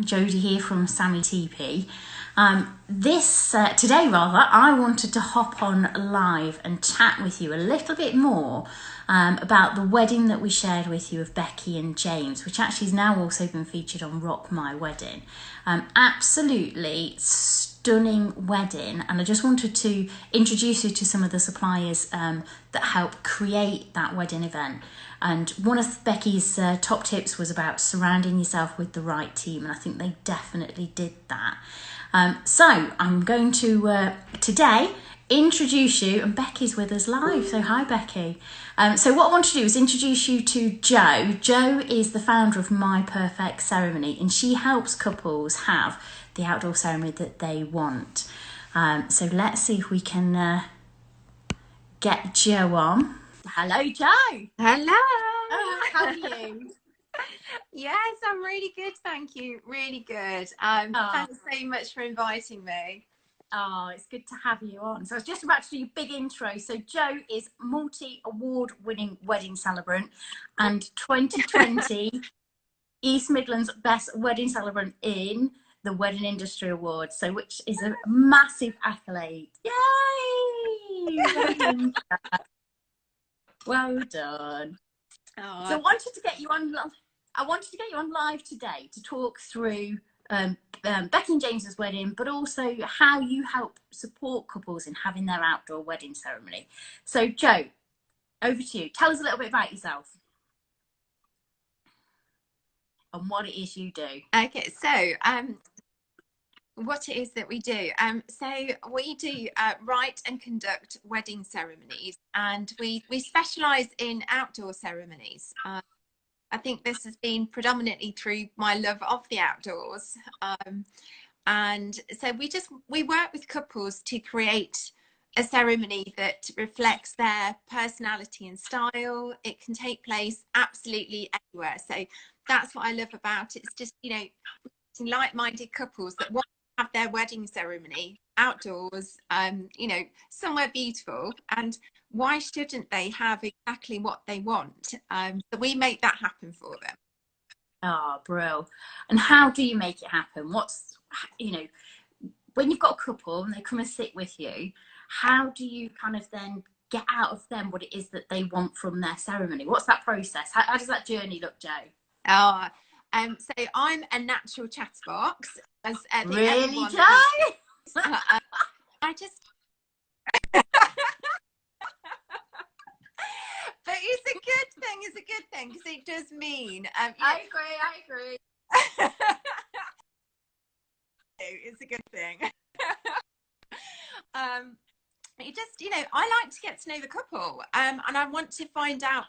Jodie here from Sami Tipi. Today, I wanted to hop on live and chat with you a little bit more about the wedding that we shared with you of Becky and James, which actually has now also been featured on Rock My Wedding. Absolutely stunning wedding, and I just wanted to introduce you to some of the suppliers that help create that wedding event. And one of Becky's top tips was about surrounding yourself with the right team, and I think they definitely did that. So I'm going to today introduce you, and Becky's with us live. So hi, Becky. So what I want to do is introduce you to Jo. Jo is the founder of My Perfect Ceremony, and she helps couples have the outdoor ceremony that they want. So let's see if we can get Jo on. Hello, Jo. Hello. How are you? Yes, I'm really good, thank you. Really good. Thanks so much for inviting me. Oh, it's good to have you on. So I was just about to do a big intro. So Jo is multi-award winning wedding celebrant and 2020 East Midlands Best Wedding Celebrant in the Wedding Industry Awards, so which is a massive accolade. Yay! Well done. Oh, So I wanted to get you on live today to talk through Becky and James's wedding, but also how you help support couples in having their outdoor wedding ceremony. So Jo, over to you. Tell us a little bit about yourself and what it is you do. okay. So, what it is that we do. So we do write and conduct wedding ceremonies, and we specialise in outdoor ceremonies. I think this has been predominantly through my love of the outdoors. And so we work with couples to create a ceremony that reflects their personality and style. It can take place absolutely anywhere. So that's what I love about it. It's just, like-minded couples that want to have their wedding ceremony outdoors, somewhere beautiful. And why shouldn't they have exactly what they want? So we make that happen for them. Oh, bro. And how do you make it happen? When you've got a couple and they come and sit with you, how do you kind of then get out of them what it is that they want from their ceremony? What's that process? How does that journey look, Jo? So I'm a natural chatterbox, as I think really, everyone. Jo? I just. But it's a good thing. It's a good thing because it does mean. I agree. It's a good thing. I like to get to know the couple, and I want to find out.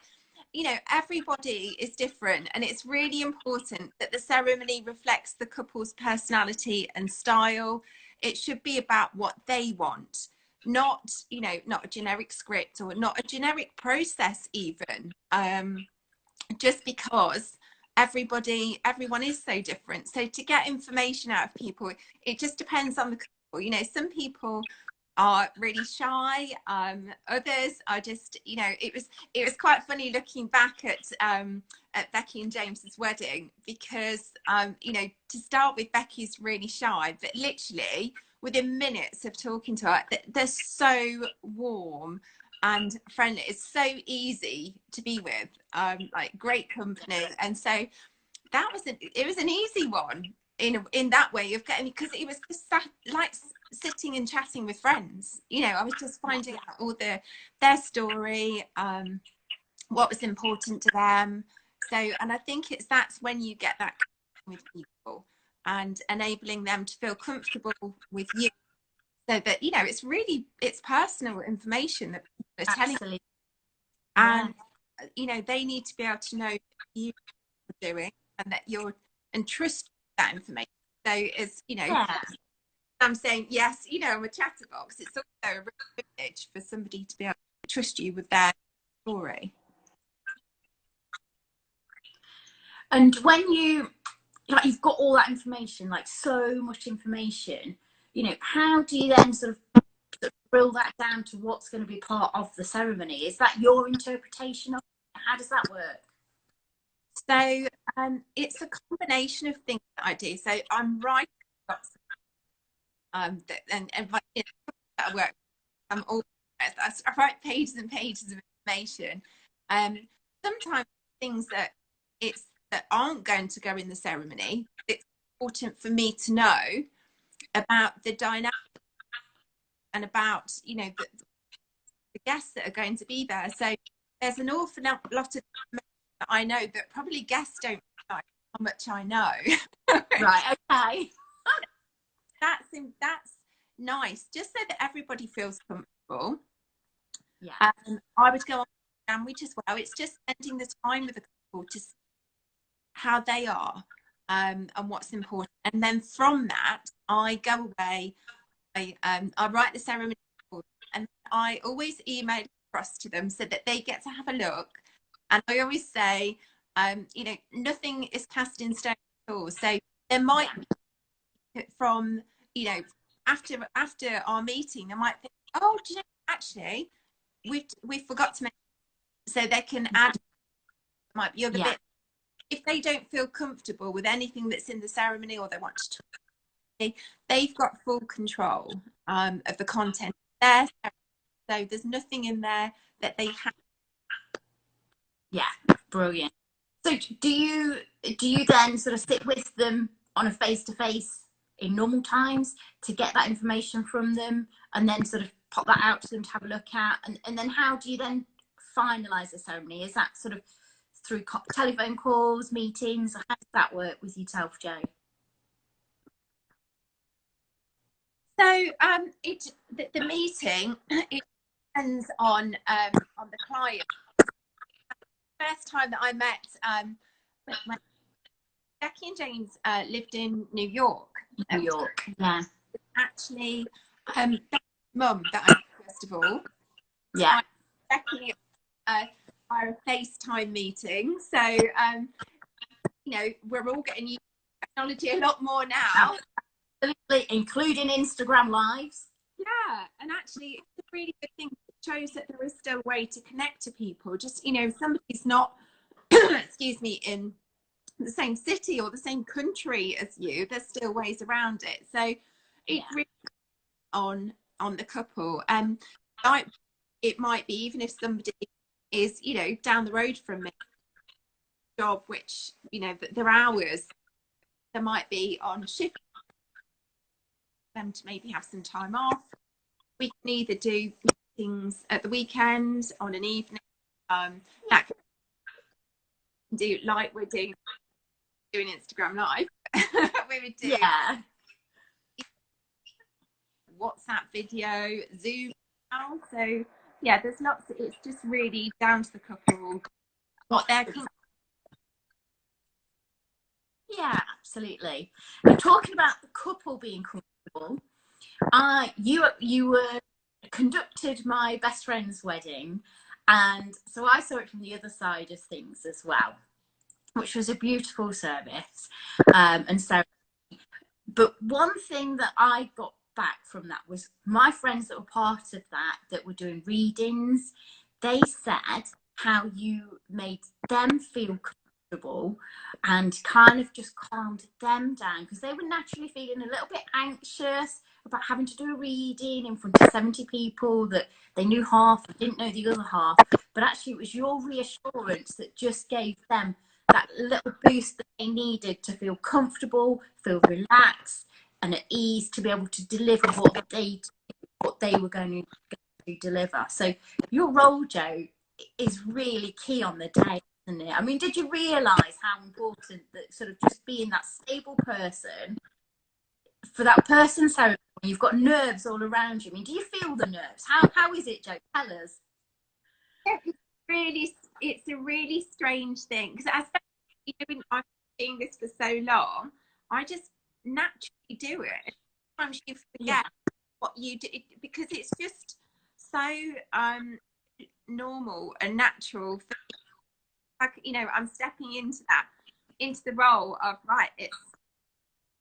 Everybody is different, and it's really important that the ceremony reflects the couple's personality and style. It should be about what they want, not a generic script or not a generic process even, just because everyone is so different. So to get information out of people, it just depends on the couple. Some people are really shy, others are just, it was quite funny looking back at Becky and James's wedding, because to start with, Becky's really shy, but literally within minutes of talking to her, they're so warm and friendly. It's so easy to be with, like great company. And so it was an easy one in that way of getting, because it was just like sitting and chatting with friends. I was just finding out all their story, what was important to them. So, and I think that's when you get that with people and enabling them to feel comfortable with you, so that it's personal information that people are telling you. And they need to be able to know what you're doing and that and trust that information. So it's I'm saying, yes, I'm a chatterbox. It's also a real privilege for somebody to be able to trust you with their story. And when you've got all that information, like so much information, how do you then sort of drill that down to what's going to be part of the ceremony? Is that your interpretation of it? How does that work? So it's a combination of things that I do. So I'm writing lots and my, you know, that I work, I'm all I write pages and pages of information. Um, Sometimes things that it's that aren't going to go in the ceremony. It's important for me to know about the dynamic and about, you know, the guests that are going to be there. So there's an awful lot of information that I know that probably guests don't know how much I know. Right. Okay. That's nice, just so that everybody feels comfortable. Yeah. I would go on sandwich as well. It's just spending the time with the couple to see how they are, and what's important. And then from that, I go away. I write the ceremony, and I always email across to them so that they get to have a look. And I always say, you know, nothing is cast in stone at all. So there might be from, you know, after our meeting, they might think, oh, do you know, actually, we forgot to mention, so they can add, might be other Yeah. bits if they don't feel comfortable with anything that's in the ceremony, or they want to talk, they've got full control of the content there. So there's nothing in there that they have. Yeah. Brilliant. So do you then sort of sit with them on a face to face in normal times to get that information from them, and then sort of pop that out to them to have a look at, and then how do you then finalize the ceremony? Is that sort of through telephone calls, meetings, or how does that work with yourself, Jo? So the meeting, it depends on the client. First time that I met when Becky and James lived in New York. New York. Yeah. Actually, Becky's mum that I met first of all. Yeah. Becky our FaceTime meeting. So you know, we're all getting used to technology a lot more now. Absolutely, including Instagram lives. Yeah, and actually it's a really good thing. It shows that there is still a way to connect to people. Just, you know, if somebody's not excuse me, in the same city or the same country as you, there's still ways around it. So it really on the couple. Like, it might be even if somebody is, you know, down the road from me, job which, you know, their hours, there might be on shift, them to maybe have some time off. We can either do things at the weekend, on an evening, that can do like we're doing Instagram live. We would do WhatsApp video, Zoom now. So yeah, there's lots. It's just really down to the couple what they're. Yeah, absolutely. And talking about the couple being comfortable, you were conducted my best friend's wedding, and so I saw it from the other side of things as well, which was a beautiful service. And so, but one thing that I got back from that was my friends that were part of that were doing readings. They said how you made them feel comfortable and kind of just calmed them down, because they were naturally feeling a little bit anxious about having to do a reading in front of 70 people that they knew half and didn't know the other half. But actually, it was your reassurance that just gave them that little boost that they needed to feel comfortable, feel relaxed, and at ease to be able to deliver what they were going to deliver. So your role, Jo, is really key on the day, isn't it? I mean, did you realise how important that sort of just being that stable person for that person? So you've got nerves all around you. I mean, do you feel the nerves? How is it, Jo? Tell us. It's a really strange thing, because as you know, I've been doing this for so long, I just naturally do it. Sometimes you forget what you do, because it's just so normal and natural. Like, you know, I'm stepping into the role of, right, it's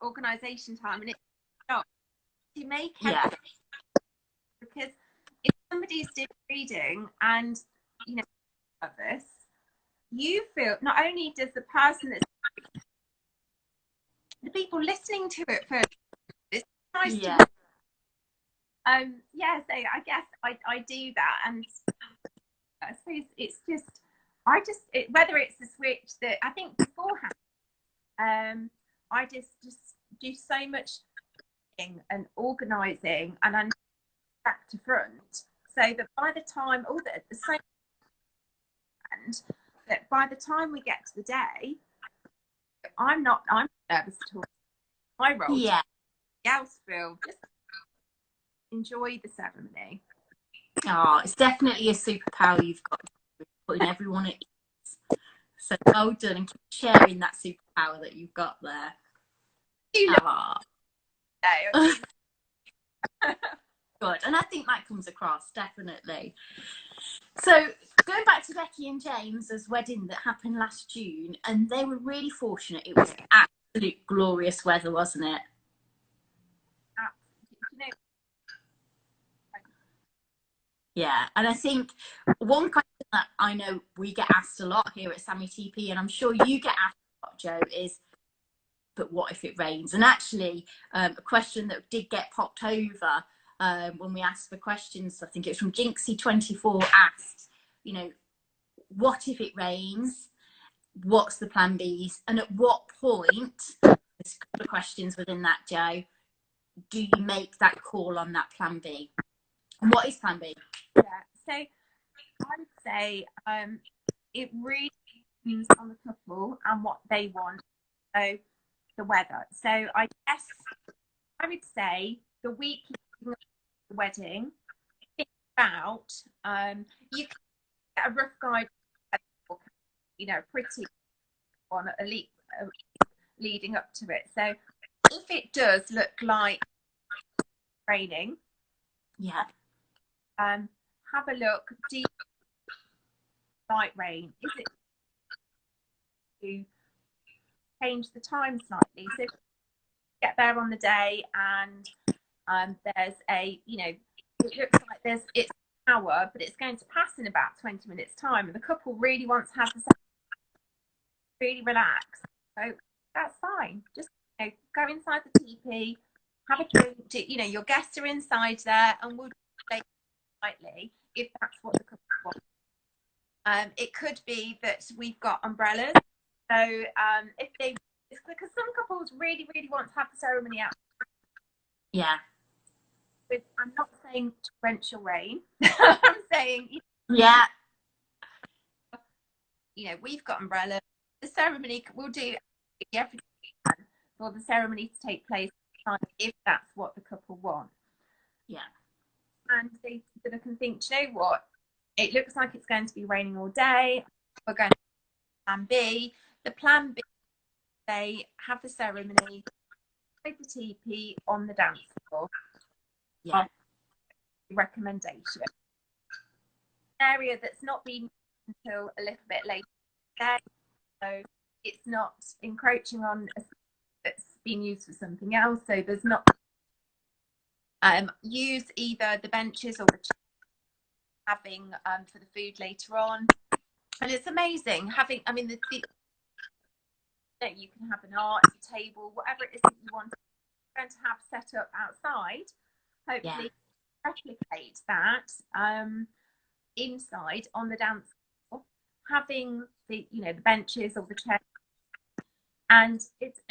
organisation time, and it's not to make everything, because if somebody's doing reading and, you know, nervous, you feel, not only does the person that's, the people listening to it first, it's nice Yeah. to, yeah, so I guess I do that. And I suppose it's just, whether it's the switch that I think beforehand, I just do so much and organising, and I'm back to front, so that by the time, all at the same end, that by the time we get to the day, I'm nervous at all. My role to Yeah. else feel, just enjoy the ceremony. Oh, it's definitely a superpower you've got, putting everyone at ease. So well done, and keep sharing that superpower that you've got there. You Oh. know, Good, and I think that comes across definitely. So going back to Becky and James's wedding that happened last June, and they were really fortunate. It was absolute glorious weather, wasn't it? you know, Yeah, and I think one question that I know we get asked a lot here at Sami TP, and I'm sure you get asked a lot, Jo, is, but what if it rains? And actually, a question that did get popped over when we asked for questions, I think it was from Jinxie24, asked, you know, what if it rains? What's the plan Bs? And at what point, there's a couple of questions within that, Jo, do you make that call on that plan B? And what is plan B? yeah, so I would say it really depends on the couple and what they want. So the weather. So I guess I would say the week of the wedding, think about, you can get a rough guide, you know, pretty one at least leading up to it. So if it does look like raining, Yeah. have a look. Do you like rain? Is it to change the time slightly? So get there on the day, and there's a, you know, it looks like it's an hour, but it's going to pass in about 20 minutes time, and the couple really wants to have the really relax. So that's fine. Just, you know, go inside the teepee, have a drink. You know, your guests are inside there, and we'll play slightly if that's what the couple wants. It could be that we've got umbrellas. So if they, it's because some couples really, really want to have the ceremony out. Yeah. But I'm not saying torrential rain. I'm saying, Yeah. you know, we've got umbrellas. The ceremony, we'll do everything for the ceremony to take place if that's what the couple want. Yeah. And they sort of can think, do you know what? It looks like it's going to be raining all day. We're going to plan B. The plan B, they have the ceremony with the teepee on the dance floor. Yeah. Recommendation. An area that's not been until a little bit later today, so it's not encroaching on a that's been used for something else. So there's not use either the benches or the chairs having for the food later on. And it's amazing having, I mean, you know, you can have an art table, whatever it is that you want going to have set up outside. Hopefully replicate that inside on the dance floor, having the, you know, the benches or the chairs, and it's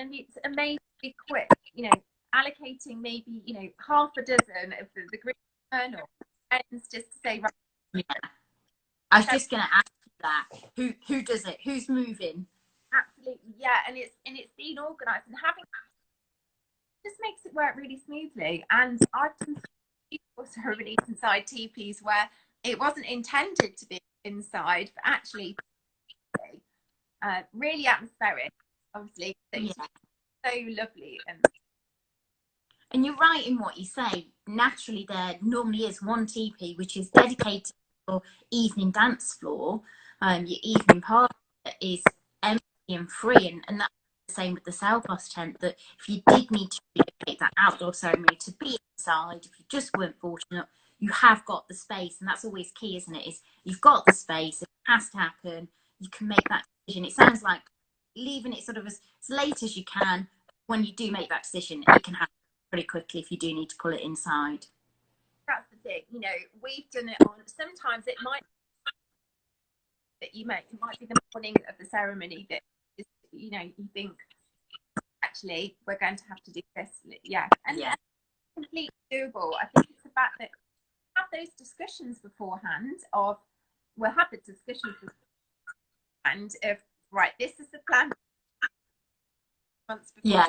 amazingly quick, you know, allocating maybe, you know, half a dozen of the green or ends just to say, right. Yeah. I was just going to ask you that. Who does it? Who's moving? Absolutely, yeah, and it's being organised, and having just makes it work really smoothly. And I've done ceremonies inside teepees where it wasn't intended to be inside, but actually really atmospheric, obviously. Yeah. So lovely. And you're right in what you say. Naturally, there normally is one teepee which is dedicated for evening dance floor. Your evening party is empty and free, and that's the same with the sailboss tent, that if you did need to relocate that outdoor ceremony to be inside, if you just weren't fortunate, you have got the space. And that's always key, isn't it? Is you've got the space, it has to happen, you can make that decision. It sounds like leaving it sort of as late as you can. When you do make that decision, it can happen pretty quickly if you do need to pull it inside. That's the thing, you know, we've done it on, sometimes it might that you make, it might be the morning of the ceremony that is, you know, you think actually we're going to have to do this. Yeah. And yeah, completely doable. I think it's the fact that have those discussions beforehand of we'll have the discussions beforehand of right, this is the plan months before. yeah,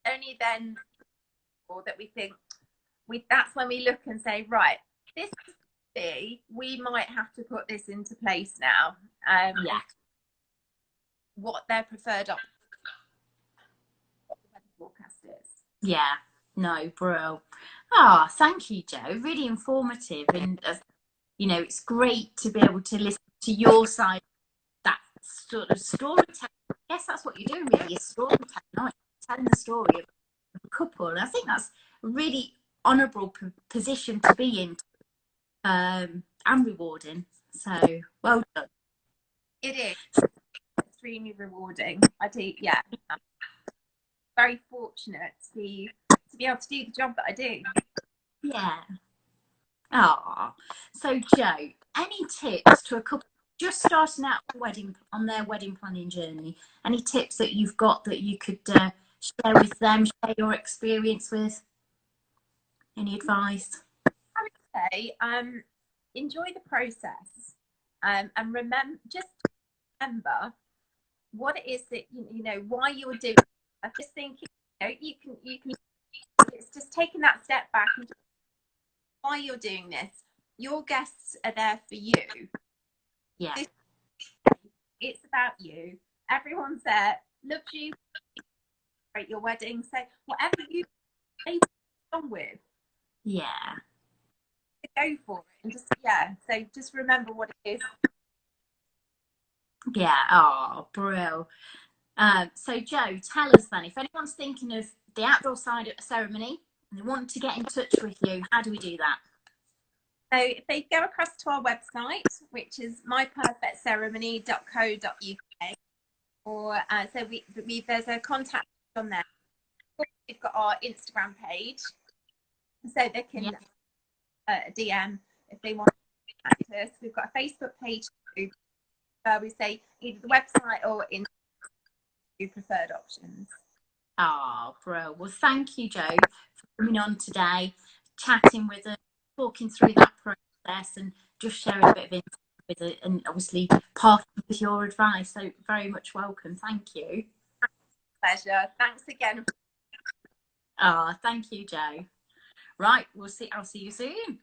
Only then or that we think that's when we look and say, right, this we might have to put this into place now. yeah. What their preferred option, what the weather forecast is. Yeah, no, bro. Ah, thank you, Jo. Really informative, and you know, it's great to be able to listen to your side. That sort of storytelling. I guess that's what you're doing, really. You're storytelling, aren't you? Telling the story of a couple, and I think that's a really honourable position to be in, and rewarding. So, well done. It is extremely rewarding. I do, yeah. I'm very fortunate to be able to do the job that I do. Yeah. Ah, so Jo, any tips to a couple just starting out on their wedding planning journey? Any tips that you've got that you could share with them? Share your experience with? Any advice? I would say, enjoy the process, and just remember what it is that you know why you were doing. I just think you know you can. It's just taking that step back and just, why you're doing this. Your guests are there for you. Yeah, It's about you. Everyone's there, loves you, celebrate your wedding. So whatever you get on with, yeah, go for it. And just yeah. So just remember what it is. yeah. Oh, brill. So Jo, tell us then, if anyone's thinking of the outdoor side of the ceremony and they want to get in touch with you, how do we do that? So if they go across to our website, which is myperfectceremony.co.uk, or so there's a contact on there. We've got our Instagram page, so they can DM if they want to contact us. We've got a Facebook page too, where we say either the website or in preferred options. Oh, bro. Well, thank you, Jo, for coming on today, chatting with us, talking through that process, and just sharing a bit of insight with it, and obviously parting with your advice. So, very much welcome. Thank you. Pleasure. Thanks again. Ah, thank you, Jo. Right, I'll see you soon.